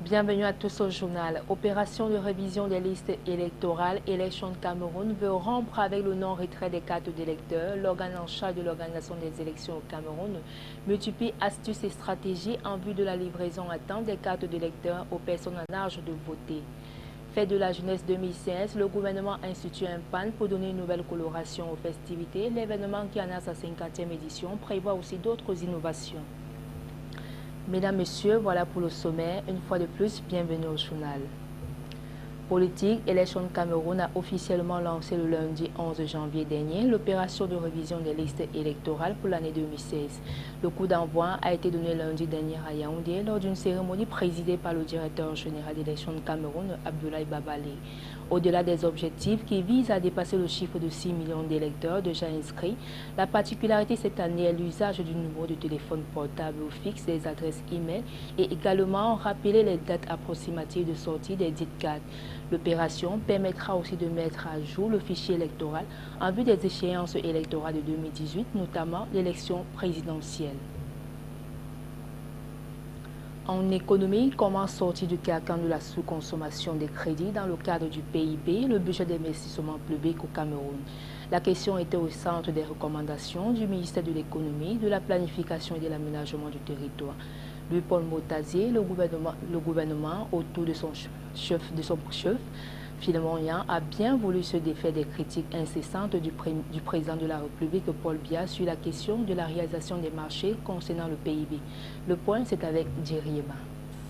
Bienvenue à tous au journal. Opération de révision des listes électorales, Élections Cameroun veut rompre avec le non-retrait des cartes d'électeurs. L'organe en charge de l'organisation des élections au Cameroun multiplie astuces et stratégies en vue de la livraison à temps des cartes d'électeurs aux personnes en âge de voter. Fête de la jeunesse 2016, le gouvernement institue un PAN pour donner une nouvelle coloration aux festivités. L'événement qui en a sa 50e édition prévoit aussi d'autres innovations. Mesdames, Messieurs, voilà pour le sommaire. Une fois de plus, bienvenue au journal. Politique, Élections Cameroun a officiellement lancé le lundi 11 janvier dernier l'opération de révision des listes électorales pour l'année 2016. Le coup d'envoi a été donné lundi dernier à Yaoundé lors d'une cérémonie présidée par le directeur général d'Élections Cameroun, Abdoulaye Babalé. Au-delà des objectifs qui visent à dépasser le chiffre de 6 millions d'électeurs déjà inscrits, la particularité cette année est l'usage du numéro de téléphone portable ou fixe, des adresses e-mail et également rappeler les dates approximatives de sortie des dites cartes. L'opération permettra aussi de mettre à jour le fichier électoral en vue des échéances électorales de 2018, notamment l'élection présidentielle. En économie, comment sortir du carcan de la sous-consommation des crédits dans le cadre du PIB, le budget d'investissement public au Cameroun? La question était au centre des recommandations du ministère de l'économie, de la planification et de l'aménagement du territoire. Louis-Paul Motazier, le gouvernement autour de son chef, Philemon Yan, a bien voulu se défaire des critiques incessantes du président de la République, Paul Biya, sur la question de la réalisation des marchés concernant le PIB. Le point, c'est avec Djeriema.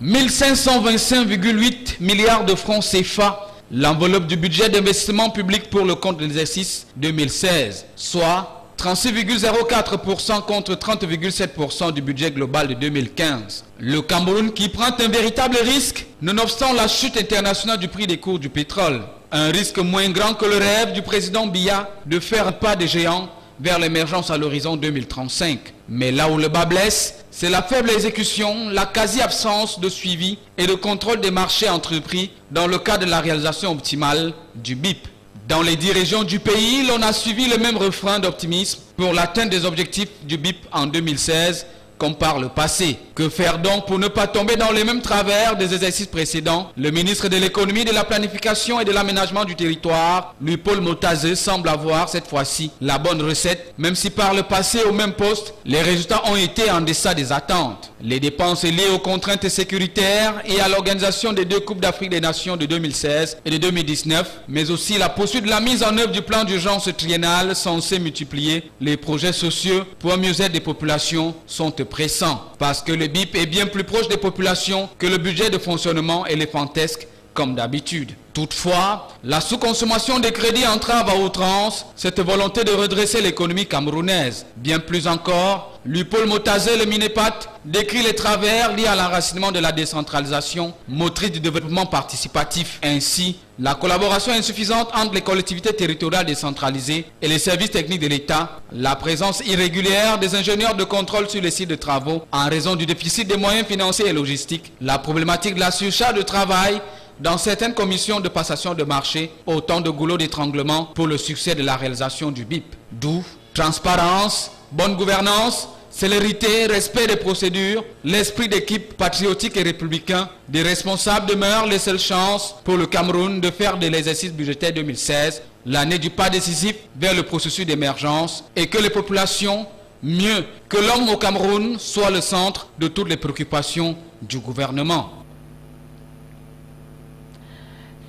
1525,8 milliards de francs CFA, l'enveloppe du budget d'investissement public pour le compte de l'exercice 2016, soit 36,04% contre 30,7% du budget global de 2015. Le Cameroun qui prend un véritable risque, nonobstant la chute internationale du prix des cours du pétrole. Un risque moins grand que le rêve du président Biya de faire un pas de géant vers l'émergence à l'horizon 2035. Mais là où le bas blesse, c'est la faible exécution, la quasi-absence de suivi et de contrôle des marchés entrepris dans le cadre de la réalisation optimale du BIP. Dans les 10 régions du pays, l'on a suivi le même refrain d'optimisme pour l'atteinte des objectifs du BIP en 2016 comme par le passé. Que faire donc pour ne pas tomber dans les mêmes travers des exercices précédents? Le ministre de l'économie, de la planification et de l'aménagement du territoire, Louis-Paul Motazier, semble avoir cette fois-ci la bonne recette, même si par le passé au même poste, les résultats ont été en deçà des attentes. Les dépenses liées aux contraintes sécuritaires et à l'organisation des 2 Coupes d'Afrique des Nations de 2016 et de 2019, mais aussi la poursuite de la mise en œuvre du plan d'urgence triennal censé multiplier les projets sociaux pour un mieux-être des populations sont pressants, parce que le BIP est bien plus proche des populations que le budget de fonctionnement éléphantesque comme d'habitude. Toutefois, la sous-consommation des crédits entrave à outrance cette volonté de redresser l'économie camerounaise. Bien plus encore, Louis-Paul Motazier, le Minepat, décrit les travers liés à l'enracinement de la décentralisation, motrice du développement participatif. Ainsi, la collaboration insuffisante entre les collectivités territoriales décentralisées et les services techniques de l'État, la présence irrégulière des ingénieurs de contrôle sur les sites de travaux en raison du déficit des moyens financiers et logistiques, la problématique de la surcharge de travail dans certaines commissions de passation de marché, autant de goulots d'étranglement pour le succès de la réalisation du BIP. D'où transparence, bonne gouvernance, célérité, respect des procédures, l'esprit d'équipe patriotique et républicain des responsables demeurent les seules chances pour le Cameroun de faire de l'exercice budgétaire 2016 l'année du pas décisif vers le processus d'émergence et que les populations, mieux que l'homme au Cameroun, soient le centre de toutes les préoccupations du gouvernement.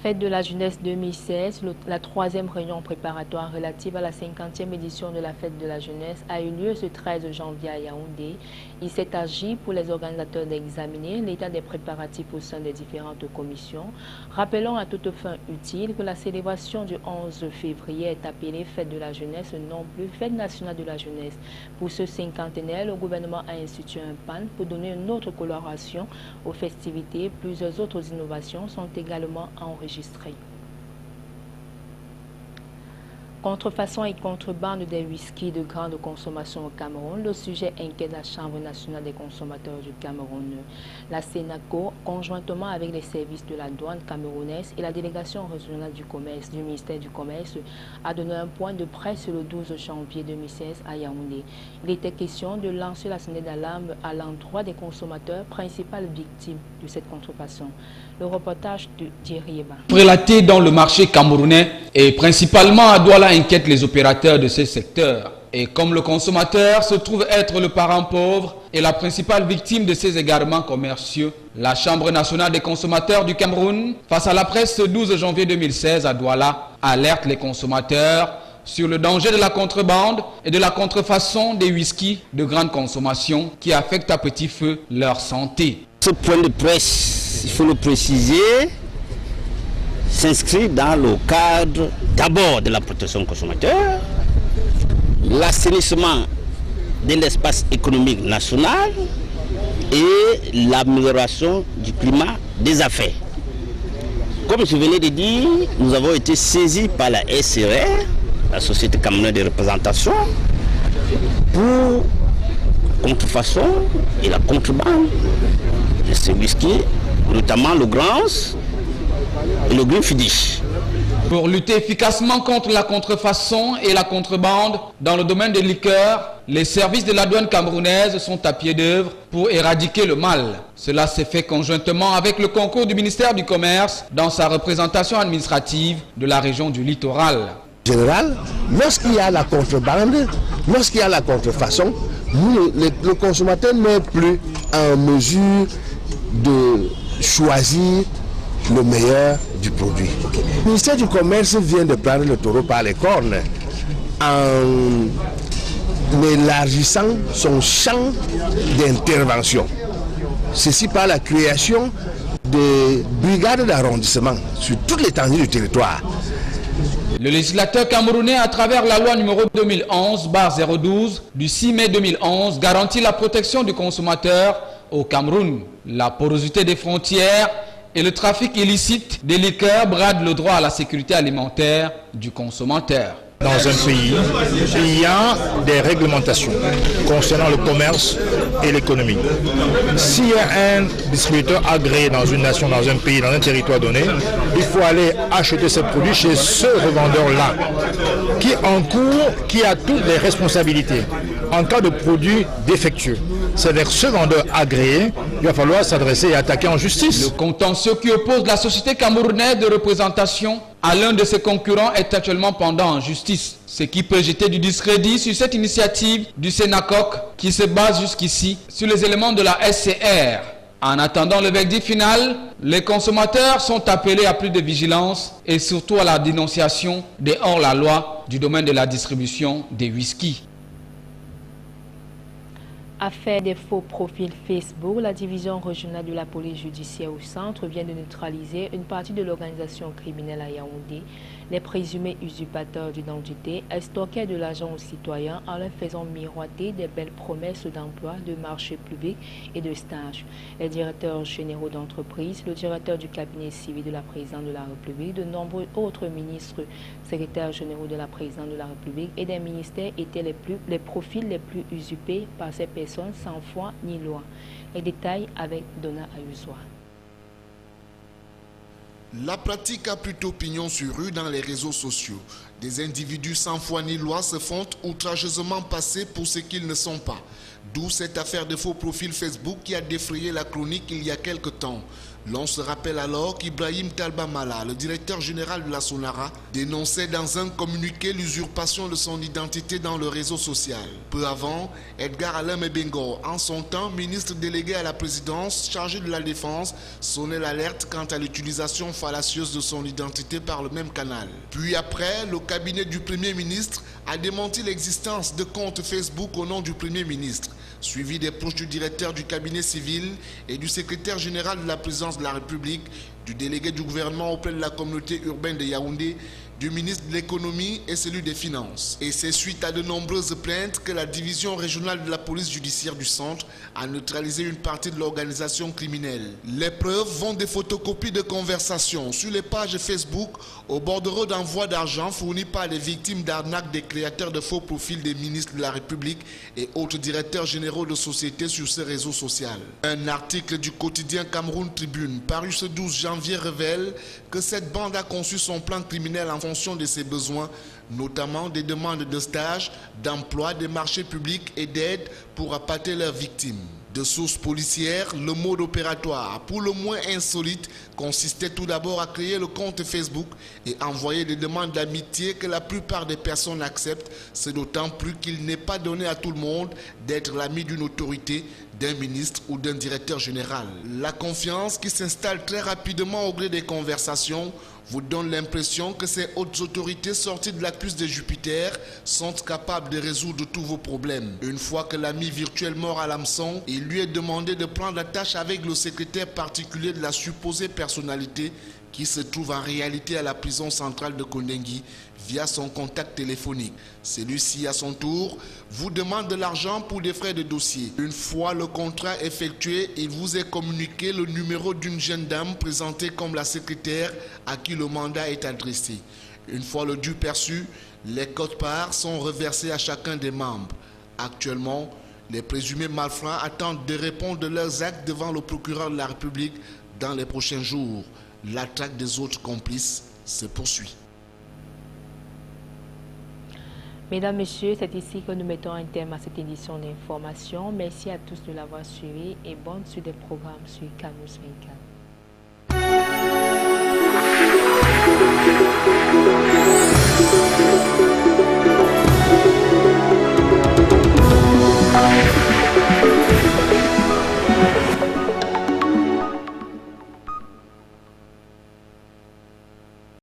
Fête de la jeunesse 2016, la 3e réunion préparatoire relative à la 50e édition de la Fête de la jeunesse a eu lieu ce 13 janvier à Yaoundé. Il s'est agi pour les organisateurs d'examiner l'état des préparatifs au sein des différentes commissions. Rappelons à toute fin utile que la célébration du 11 février est appelée Fête de la jeunesse, non plus Fête nationale de la jeunesse. Pour ce cinquantenaire, le gouvernement a institué un PAN pour donner une autre coloration aux festivités. Plusieurs autres innovations sont également enregistrées. Contrefaçon et contrebande des whisky de grande consommation au Cameroun, le sujet inquiète la Chambre nationale des consommateurs du Cameroun. La Sénaco, conjointement avec les services de la douane camerounaise et la délégation régionale du commerce du ministère du Commerce, a donné un point de presse le 12 janvier 2016 à Yaoundé. Il était question de lancer la sonnette d'alarme à l'endroit des consommateurs, principales victimes de cette contrefaçon. Le reportage de Thierry Eba. Relaté dans le marché camerounais et principalement à Douala inquiète les opérateurs de ces secteurs. Et comme le consommateur se trouve être le parent pauvre et la principale victime de ces égarements commerciaux, la Chambre nationale des consommateurs du Cameroun, face à la presse ce 12 janvier 2016 à Douala, alerte les consommateurs sur le danger de la contrebande et de la contrefaçon des whisky de grande consommation qui affectent à petit feu leur santé. Ce point de presse, il faut le préciser, s'inscrit dans le cadre d'abord de la protection consommateur, l'assainissement de l'espace économique national et l'amélioration du climat des affaires. Comme je venais de dire, nous avons été saisis par la SRR, la Société camerounaise de représentation, pour contrefaçon et la contrebande de ces whisky, notamment le Grance et le Glenfiddich. Pour lutter efficacement contre la contrefaçon et la contrebande dans le domaine des liqueurs, les services de la douane camerounaise sont à pied d'œuvre pour éradiquer le mal. Cela s'est fait conjointement avec le concours du ministère du Commerce dans sa représentation administrative de la région du littoral. En général, lorsqu'il y a la contrebande, lorsqu'il y a la contrefaçon, le consommateur n'est plus en mesure de choisir le meilleur du produit. Le ministère du Commerce vient de prendre le taureau par les cornes en élargissant son champ d'intervention. Ceci par la création de brigades d'arrondissement sur toute l'étendue du territoire. Le législateur camerounais, à travers la loi numéro 2011/012 du 6 mai 2011, garantit la protection du consommateur au Cameroun. La porosité des frontières et le trafic illicite des liqueurs bradent le droit à la sécurité alimentaire du consommateur. Dans un pays, il y a des réglementations concernant le commerce et l'économie. S'il y a un distributeur agréé dans une nation, dans un pays, dans un territoire donné, il faut aller acheter ses produits chez ce revendeur-là, qui a toutes les responsabilités en cas de produits défectueux. C'est vers ce vendeur agréé qu'il va falloir s'adresser et attaquer en justice. Le contentieux qui oppose la société camerounaise de représentation à l'un de ses concurrents est actuellement pendant en justice. Ce qui peut jeter du discrédit sur cette initiative du Sénacoc qui se base jusqu'ici sur les éléments de la SCR. En attendant le verdict final, les consommateurs sont appelés à plus de vigilance et surtout à la dénonciation des hors-la-loi du domaine de la distribution des whisky. Affaire des faux profils Facebook, la division régionale de la police judiciaire au centre vient de neutraliser une partie de l'organisation criminelle à Yaoundé. Les présumés usurpateurs d'identité estorquaient de l'argent aux citoyens en leur faisant miroiter des belles promesses d'emploi, de marché public et de stage. Les directeurs généraux d'entreprise, le directeur du cabinet civil de la présidente de la République, de nombreux autres ministres, secrétaires généraux de la présidente de la République et des ministères étaient les profils les plus usurpés par ces personnes sans foi ni loi. Les détails avec Donna Ayusoa. La pratique a plutôt pignon sur rue dans les réseaux sociaux. Des individus sans foi ni loi se font outrageusement passer pour ce qu'ils ne sont pas. D'où cette affaire de faux profil Facebook qui a défrayé la chronique il y a quelque temps. L'on se rappelle alors qu'Ibrahim Talbamala, le directeur général de la Sonara, dénonçait dans un communiqué l'usurpation de son identité dans le réseau social. Peu avant, Edgar Alain Mebengo, en son temps ministre délégué à la présidence chargé de la défense, sonnait l'alerte quant à l'utilisation fallacieuse de son identité par le même canal. Puis après, le cabinet du Premier ministre a démenti l'existence de comptes Facebook au nom du Premier ministre, suivi des proches du directeur du cabinet civil et du secrétaire général de la présidence de la République, du délégué du gouvernement auprès de la communauté urbaine de Yaoundé, du ministre de l'économie et celui des finances. Et c'est suite à de nombreuses plaintes que la division régionale de la police judiciaire du centre a neutralisé une partie de l'organisation criminelle. Les preuves vont des photocopies de conversations sur les pages Facebook au bordereau d'envoi d'argent fournis par les victimes d'arnaques des créateurs de faux profils des ministres de la République et autres directeurs généraux de sociétés sur ces réseaux sociaux. Un article du quotidien Cameroun Tribune paru ce 12 janvier révèle que cette bande a conçu son plan criminel en fonction de ses besoins, notamment des demandes de stage, d'emploi, des marchés publics et d'aide pour appâter leurs victimes. De sources policières, le mode opératoire, pour le moins insolite, consistait tout d'abord à créer le compte Facebook et envoyer des demandes d'amitié que la plupart des personnes acceptent, c'est d'autant plus qu'il n'est pas donné à tout le monde d'être l'ami d'une autorité, d'un ministre ou d'un directeur général. La confiance qui s'installe très rapidement au gré des conversations vous donne l'impression que ces hautes autorités sorties de la cuisse de Jupiter sont capables de résoudre tous vos problèmes. Une fois que l'ami virtuel mort à l'hameçon, il lui est demandé de prendre la tâche avec le secrétaire particulier de la supposée personnalité qui se trouve en réalité à la prison centrale de Kondengui via son contact téléphonique. Celui-ci, à son tour, vous demande de l'argent pour des frais de dossier. Une fois le contrat effectué, il vous est communiqué le numéro d'une jeune dame présentée comme la secrétaire à qui le mandat est adressé. Une fois le dû perçu, les quotes-parts sont reversées à chacun des membres. Actuellement, les présumés malfrats attendent de répondre de leurs actes devant le procureur de la République dans les prochains jours. La traque des autres complices se poursuit. Mesdames, Messieurs, c'est ici que nous mettons un terme à cette édition d'information. Merci à tous de l'avoir suivi et bonne suite des programmes sur Canus 24.